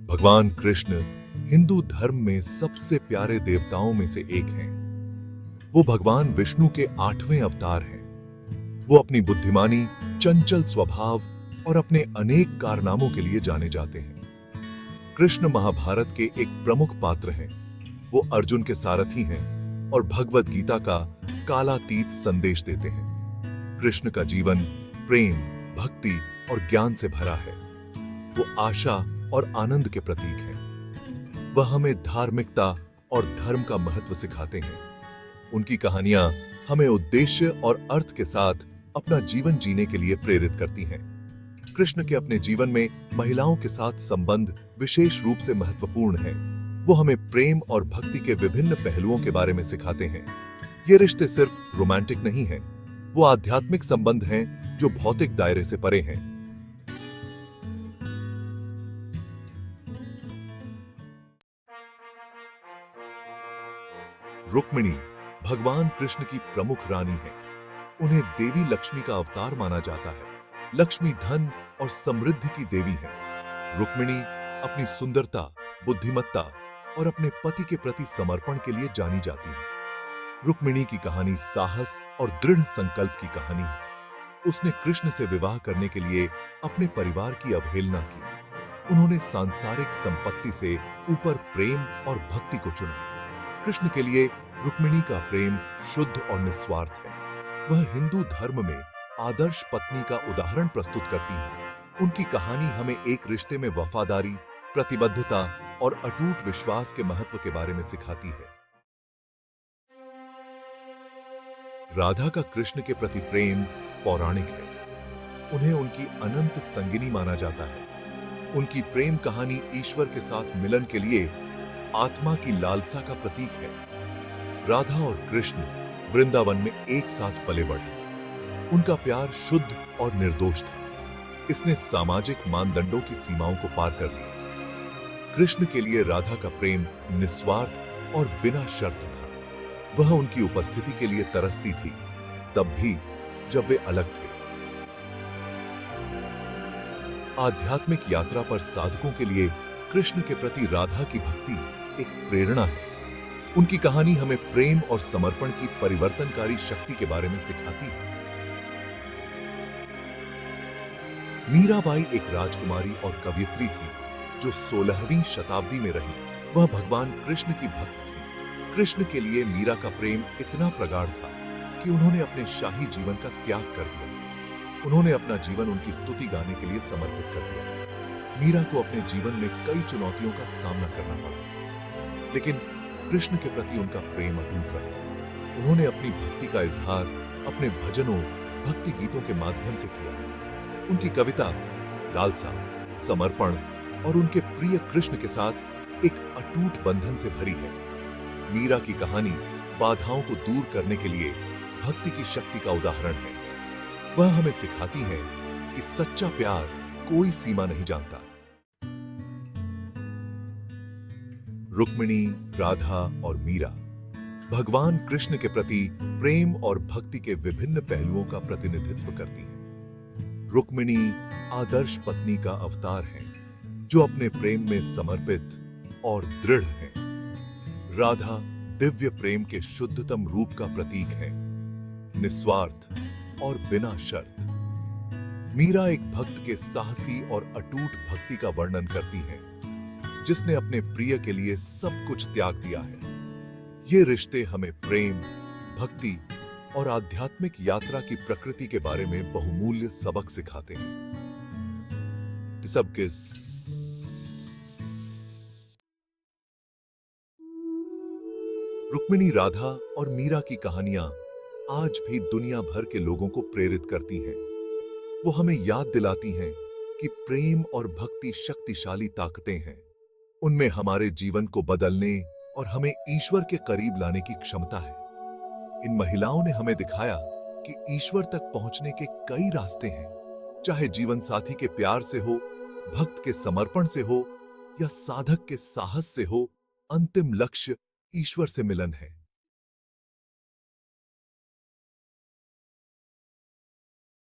भगवान कृष्ण हिंदू धर्म में सबसे प्यारे देवताओं में से एक हैं। वो भगवान विष्णु के 8वें अवतार हैं। वो अपनी बुद्धिमानी, चंचल स्वभाव और अपने अनेक कारनामों के लिए जाने जाते हैं। कृष्ण महाभारत के एक प्रमुख पात्र हैं। वो अर्जुन के सारथी हैं और भगवद गीता का कालातीत संदेश देते हैं। कृष्ण का जीवन प्रेम, भक्ति और ज्ञान से भरा है। वो आशा और आनंद के प्रतीक हैं। वह हमें धार्मिकता और धर्म का महत्व सिखाते हैं। उनकी कहानियां हमें उद्देश्य और अर्थ के साथ अपना जीवन जीने के लिए प्रेरित करती हैं। कृष्ण के अपने जीवन में महिलाओं के साथ संबंध विशेष रूप से महत्वपूर्ण है। वो हमें प्रेम और भक्ति के विभिन्न पहलुओं के बारे में सिखाते हैं। ये रिश्ते सिर्फ रोमांटिक नहीं हैं, वो आध्यात्मिक संबंध हैं जो भौतिक दायरे से परे हैं। रुक्मिणी भगवान कृष्ण की प्रमुख रानी है। उन्हें देवी लक्ष्मी का अवतार माना जाता है। लक्ष्मी धन और समृद्धि की देवी है। रुक्मिणी अपनी सुंदरता, बुद्धिमत्ता और अपने पति के प्रति समर्पण के लिए जानी जाती है। रुक्मिणी की कहानी साहस और दृढ़ संकल्प की कहानी है। उसने कृष्ण से विवाह करने के लिए अपने परिवार की अवहेलना की। उन्होंने सांसारिक संपत्ति से ऊपर प्रेम और भक्ति को चुना। कृष्ण के लिए रुक्मिणी का प्रेम शुद्ध और निस्वार्थ है। वह हिंदू धर्म में आदर्श पत्नी का उदाहरण प्रस्तुत करती है। उनकी कहानी हमें एक रिश्ते में वफादारी, प्रतिबद्धता और अटूट विश्वास के महत्व के बारे में सिखाती है। राधा का कृष्ण के प्रति प्रेम पौराणिक है। उन्हें उनकी अनंत संगिनी माना जाता है। उनकी प्रेम कहानी ईश्वर के साथ मिलन के लिए आत्मा की लालसा का प्रतीक है। राधा और कृष्ण वृंदावन में एक साथ पले बढ़े। उनका प्यार शुद्ध और निर्दोष था। इसने सामाजिक मानदंडों की सीमाओं को पार कर लिया। कृष्ण के लिए राधा का प्रेम निस्वार्थ और बिना शर्त था। वह उनकी उपस्थिति के लिए तरसती थी, तब भी जब वे अलग थे। आध्यात्मिक यात्रा पर साधकों के लिए कृष्ण के प्रति राधा की भक्ति एक प्रेरणा है। उनकी कहानी हमें प्रेम और समर्पण की परिवर्तनकारी शक्ति के बारे में सिखाती है। मीराबाई एक राजकुमारी और कवयित्री थी जो 16वीं शताब्दी में रही। वह भगवान कृष्ण की भक्त थी। कृष्ण के लिए मीरा का प्रेम इतना प्रगाढ़ था कि उन्होंने अपने शाही जीवन का त्याग कर दिया। उन्होंने अपना जीवन उनकी स्तुति गाने के लिए समर्पित कर दिया। मीरा को अपने जीवन में कई चुनौतियों का सामना करना पड़ा, लेकिन कृष्ण के प्रति उनका प्रेम अटूट रहा। उन्होंने अपनी भक्ति का इजहार अपने भजनों, भक्ति गीतों के माध्यम से किया। उनकी कविता लालसा, समर्पण और उनके प्रिय कृष्ण के साथ एक अटूट बंधन से भरी है। मीरा की कहानी बाधाओं को दूर करने के लिए भक्ति की शक्ति का उदाहरण है। वह हमें सिखाती है कि सच्चा प्यार कोई सीमा नहीं जानता। रुक्मिणी, राधा और मीरा भगवान कृष्ण के प्रति प्रेम और भक्ति के विभिन्न पहलुओं का प्रतिनिधित्व करती हैं। रुक्मिणी आदर्श पत्नी का अवतार है जो अपने प्रेम में समर्पित और दृढ़ है। राधा दिव्य प्रेम के शुद्धतम रूप का प्रतीक है, निस्वार्थ और बिना शर्त। मीरा एक भक्त के साहसी और अटूट भक्ति का वर्णन करती है, जिसने अपने प्रिय के लिए सब कुछ त्याग दिया है। ये रिश्ते हमें प्रेम, भक्ति और आध्यात्मिक यात्रा की प्रकृति के बारे में बहुमूल्य सबक सिखाते हैं। सबके रुक्मिणी, राधा और मीरा की कहानियां आज भी दुनिया भर के लोगों को प्रेरित करती हैं। वो हमें याद दिलाती हैं कि प्रेम और भक्ति शक्तिशाली ताकतें हैं। उनमें हमारे जीवन को बदलने और हमें ईश्वर के करीब लाने की क्षमता है। इन महिलाओं ने हमें दिखाया कि ईश्वर तक पहुंचने के कई रास्ते हैं, चाहे जीवन साथी के प्यार से हो, भक्त के समर्पण से हो या साधक के साहस से हो। अंतिम लक्ष्य ईश्वर से मिलन है।